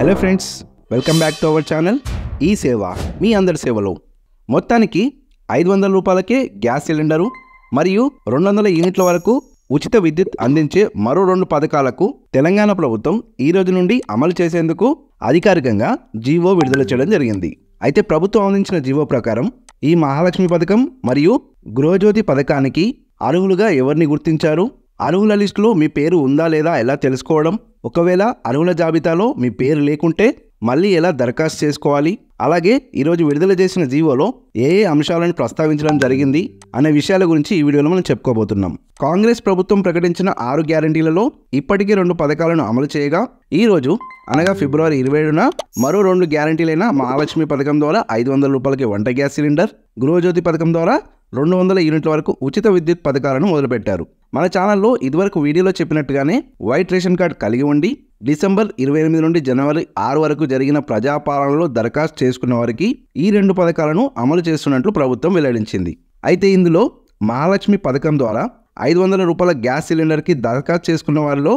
Hello friends, welcome back to our channel ఈ సేవ మీ అందరి సేవలో. మొత్తానికి 500 రూపాయలకే గ్యాస్ సిలిండరు మరియు 200 యూనిట్ల వరకు ఉచిత విద్యుత్ అందించే మరో 2 పథకాలకు తెలంగాణ ప్రభుత్వం ఈ రోజు నుండి అమలు చేసేందుకు అధికారికంగా జీవో విడుదల చేయడం జరిగింది. అయితే ప్రభుత్వం అందించిన జీవో ప్రకారం ఈ మహాలక్ష్మి పథకం మరియు గృహజ్యోతి పథకానికి అర్హులుగా ఎవరిని గుర్తించారు, అర్హుల లిస్టులో మీ పేరు ఉందా లేదా ఎలా తెలుసుకోవడం, ఒకవేళ అర్హుల జాబితాలో మీ పేరు లేకుంటే మళ్ళీ ఎలా దరఖాస్తు చేసుకోవాలి, అలాగే ఈరోజు విడుదల చేసిన జీవోలో ఏ అంశాలను ప్రస్తావించడం జరిగింది అనే విషయాల గురించి ఈ వీడియోలో మనం చెప్పుకోబోతున్నాం. కాంగ్రెస్ ప్రభుత్వం ప్రకటించిన 6 గ్యారంటీలలో ఇప్పటికే 2 పథకాలను అమలు చేయగా ఈ రోజు అనగా ఫిబ్రవరి 27న మరో 2 గ్యారంటీలైన మహాలక్ష్మి పథకం ద్వారా 500 రూపాయలకి వంట గ్యాస్ సిలిండర్, గృహజ్యోతి పథకం ద్వారా 200 యూనిట్ల వరకు ఉచిత విద్యుత్ పథకాలను మొదలుపెట్టారు. మన ఛానల్లో ఇదివరకు వీడియోలో చెప్పినట్టుగానే వైట్ రేషన్ కార్డు కలిగి ఉండి డిసెంబర్ 28 నుండి జనవరి 6 వరకు జరిగిన ప్రజాపాలనలో దరఖాస్తు చేసుకున్న వారికి ఈ 2 పథకాలను అమలు చేస్తున్నట్లు ప్రభుత్వం వెల్లడించింది. అయితే ఇందులో మహాలక్ష్మి పథకం ద్వారా 500 రూపాయల గ్యాస్ సిలిండర్కి దరఖాస్తు చేసుకున్న వారిలో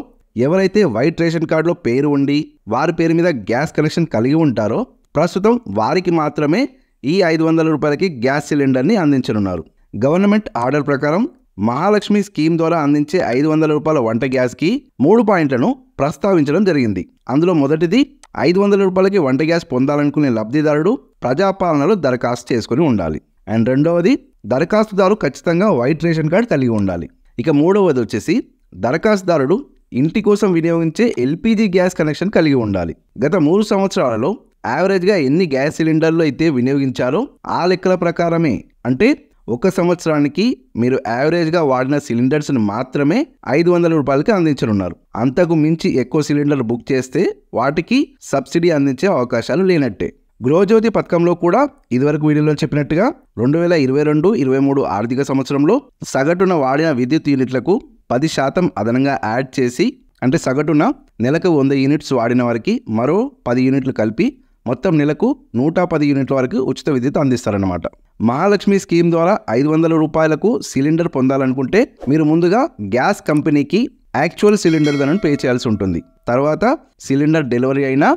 ఎవరైతే వైట్ రేషన్ కార్డులో పేరు ఉండి వారి పేరు మీద గ్యాస్ కనెక్షన్ కలిగి ఉంటారో ప్రస్తుతం వారికి మాత్రమే ఈ 500 రూపాయలకి గ్యాస్ సిలిండర్ని అందించనున్నారు. గవర్నమెంట్ ఆర్డర్ ప్రకారం మహాలక్ష్మి స్కీమ్ ద్వారా అందించే 500 రూపాయల వంట గ్యాస్కి 3 పాయింట్లను ప్రస్తావించడం జరిగింది. అందులో మొదటిది 500 రూపాయలకి వంట గ్యాస్ పొందాలనుకునే లబ్ధిదారుడు ప్రజాపాలనలో దరఖాస్తు చేసుకుని ఉండాలి. అండ్ రెండవది దరఖాస్తుదారు ఖచ్చితంగా వైట్ రేషన్ కార్డు కలిగి ఉండాలి. ఇక మూడవది వచ్చేసి దరఖాస్తుదారుడు ఇంటి కోసం వినియోగించే ఎల్పిజి గ్యాస్ కనెక్షన్ కలిగి ఉండాలి. గత 3 సంవత్సరాలలో యావరేజ్గా ఎన్ని గ్యాస్ సిలిండర్లు అయితే వినియోగించారో ఆ లెక్కల ప్రకారమే, అంటే 1 సంవత్సరానికి మీరు యావరేజ్గా వాడిన సిలిండర్స్ని మాత్రమే 500 రూపాయలకి అందించనున్నారు. అంతకు మించి ఎక్కువ సిలిండర్ బుక్ చేస్తే వాటికి సబ్సిడీ అందించే అవకాశాలు లేనట్టే. గృహజ్యోతి పథకంలో కూడా ఇదివరకు వీడియోలో చెప్పినట్టుగా 2022-23 ఆర్థిక సంవత్సరంలో సగటున వాడిన విద్యుత్ యూనిట్లకు 10% అదనంగా యాడ్ చేసి, అంటే సగటున నెలకు 100 యూనిట్స్ వాడిన వారికి మరో 10 యూనిట్లు కలిపి మొత్తం నెలకు 110 యూనిట్ల వరకు ఉచిత విద్యుత్ అందిస్తారన్నమాట. మహాలక్ష్మి స్కీమ్ ద్వారా 500 రూపాయలకు సిలిండర్ పొందాలనుకుంటే మీరు ముందుగా గ్యాస్ కంపెనీకి యాక్చువల్ సిలిండర్ ధరను పే చేయాల్సి ఉంటుంది. తర్వాత సిలిండర్ డెలివరీ అయిన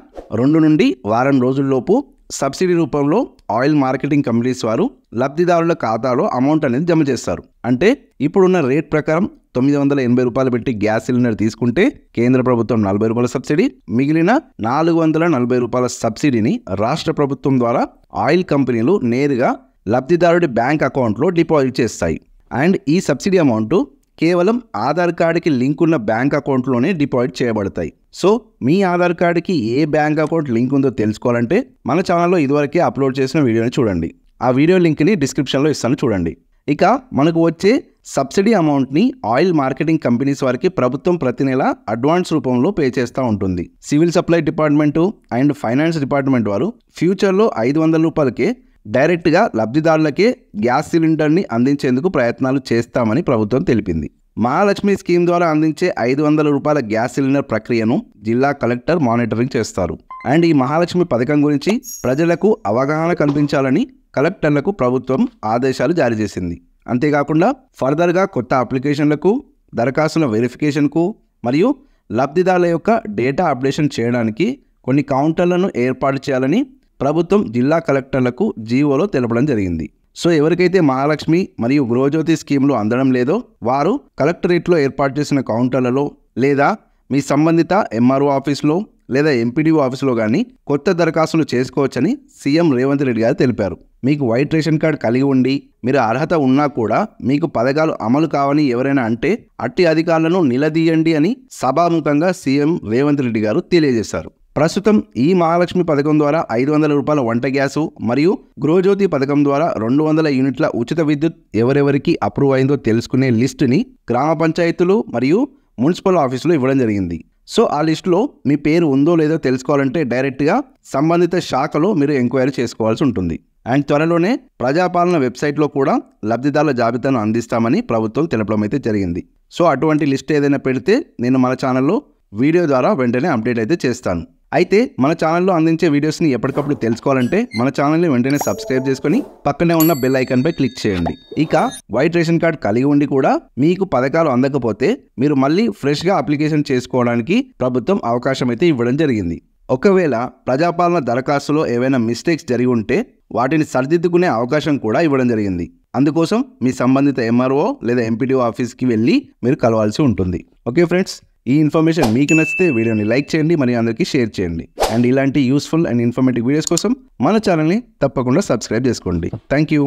2 నుండి వారం రోజుల్లోపు సబ్సిడీ రూపంలో ఆయిల్ మార్కెటింగ్ కంపెనీస్ వారు లబ్ధిదారుల ఖాతాలో అమౌంట్ అనేది జమ చేస్తారు. అంటే ఇప్పుడున్న రేట్ ప్రకారం 980 రూపాయలు పెట్టి గ్యాస్ సిలిండర్ తీసుకుంటే కేంద్ర ప్రభుత్వం 40 రూపాయల సబ్సిడీ, మిగిలిన 440 రూపాయల సబ్సిడీని రాష్ట్ర ప్రభుత్వం ద్వారా ఆయిల్ కంపెనీలు నేరుగా లబ్ధిదారుడి బ్యాంక్ అకౌంట్లో డిపాజిట్ చేస్తాయి. అండ్ ఈ సబ్సిడీ అమౌంట్ కేవలం ఆధార్ కార్డుకి లింక్ ఉన్న బ్యాంక్ అకౌంట్లోనే డిపాజిట్ చేయబడతాయి. సో మీ ఆధార్ కార్డుకి ఏ బ్యాంక్ అకౌంట్ లింక్ ఉందో తెలుసుకోవాలంటే మన ఛానల్లో ఇదివరకే అప్లోడ్ చేసిన వీడియోని చూడండి. ఆ వీడియో లింక్ని డిస్క్రిప్షన్లో ఇస్తాను, చూడండి. ఇక మనకు వచ్చే సబ్సిడీ అమౌంట్ని ఆయిల్ మార్కెటింగ్ కంపెనీస్ వారికి ప్రభుత్వం ప్రతి నెల అడ్వాన్స్ రూపంలో పే చేస్తూ ఉంటుంది. Civil supply department and finance department వారు ఫ్యూచర్లో 500 రూపాయలకే డైరెక్ట్గా లబ్ధిదారులకే గ్యాస్ సిలిండర్ని అందించేందుకు ప్రయత్నాలు చేస్తామని ప్రభుత్వం తెలిపింది. మహాలక్ష్మి స్కీమ్ ద్వారా అందించే 500 రూపాయల గ్యాస్ సిలిండర్ ప్రక్రియను జిల్లా కలెక్టర్ మానిటరింగ్ చేస్తారు. అండ్ ఈ మహాలక్ష్మి పథకం గురించి ప్రజలకు అవగాహన కల్పించాలని కలెక్టర్లకు ప్రభుత్వం ఆదేశాలు జారీ చేసింది. అంతేకాకుండా ఫర్దర్గా కొత్త అప్లికేషన్లకు, దరఖాస్తుల వెరిఫికేషన్కు మరియు లబ్ధిదారుల యొక్క డేటా అప్డేషన్ చేయడానికి కొన్ని కౌంటర్లను ఏర్పాటు చేయాలని ప్రభుత్వం జిల్లా కలెక్టర్లకు జీవోలో తెలపడం జరిగింది. సో ఎవరికైతే మహాలక్ష్మి మరియు గృహజ్యోతి స్కీమ్లు అందడం లేదో వారు కలెక్టరేట్లో ఏర్పాటు చేసిన కౌంటర్లలో లేదా మీ సంబంధిత ఎంఆర్ఓ ఆఫీస్లో లేదా ఎంపీడీఓ ఆఫీస్లో కానీ కొత్త దరఖాస్తులు చేసుకోవచ్చని సీఎం రేవంత్ రెడ్డి గారు తెలిపారు. మీకు వైట్ రేషన్ కార్డు కలిగి ఉండి మీరు అర్హత ఉన్నా కూడా మీకు పథకాలు అమలు కావని ఎవరైనా అంటే అట్టి అధికారులను నిలదీయండి అని సభాముఖంగా సీఎం రేవంత్ రెడ్డి గారు తెలియజేశారు. ప్రస్తుతం ఈ మహాలక్ష్మి పథకం ద్వారా 500 రూపాయల వంట గ్యాసు మరియు గృహజ్యోతి పథకం ద్వారా 200 యూనిట్ల ఉచిత విద్యుత్ ఎవరెవరికి అప్రూవ్ అయిందో తెలుసుకునే లిస్టుని గ్రామ పంచాయతీలు మరియు మున్సిపల్ ఆఫీసులో ఇవ్వడం జరిగింది. సో ఆ లిస్టులో మీ పేరు ఉందో లేదో తెలుసుకోవాలంటే డైరెక్ట్గా సంబంధిత శాఖలో మీరు ఎంక్వైరీ చేసుకోవాల్సి ఉంటుంది. అండ్ త్వరలోనే ప్రజాపాలన వెబ్సైట్లో కూడా లబ్ధిదారుల జాబితాను అందిస్తామని ప్రభుత్వం తెలపడం అయితే జరిగింది. సో అటువంటి లిస్ట్ ఏదైనా పెడితే నేను మన ఛానల్లో వీడియో ద్వారా వెంటనే అప్డేట్ అయితే చేస్తాను. అయితే మన ఛానల్లో అందించే వీడియోస్ని ఎప్పటికప్పుడు తెలుసుకోవాలంటే మన ఛానల్ని వెంటనే సబ్స్క్రైబ్ చేసుకొని పక్కనే ఉన్న బెల్ ఐకాన్పై క్లిక్ చేయండి. ఇక వైట్ రేషన్ కార్డ్ కలిగి ఉండి కూడా మీకు పథకాలు అందకపోతే మీరు మళ్ళీ ఫ్రెష్గా అప్లికేషన్ చేసుకోవడానికి ప్రభుత్వం అవకాశం అయితే ఇవ్వడం జరిగింది. ఒకవేళ ప్రజాపాలన దరఖాస్తులో ఏవైనా మిస్టేక్స్ జరిగి ఉంటే వాటిని సరిదిద్దుకునే అవకాశం కూడా ఇవ్వడం జరిగింది. అందుకోసం మీ సంబంధిత ఎంఆర్ఓ లేదా ఎంపీడీఓ ఆఫీస్కి వెళ్ళి మీరు కలవాల్సి ఉంటుంది. ఓకే ఫ్రెండ్స్, ఈ ఇన్ఫర్మేషన్ మీకు నచ్చితే వీడియోని లైక్ చేయండి, మరియు అందరికీ షేర్ చేయండి. అండ్ ఇలాంటి యూస్ఫుల్ అండ్ ఇన్ఫర్మేటివ్ వీడియోస్ కోసం మన ఛానల్ని తప్పకుండా సబ్స్క్రైబ్ చేసుకోండి. Thank you.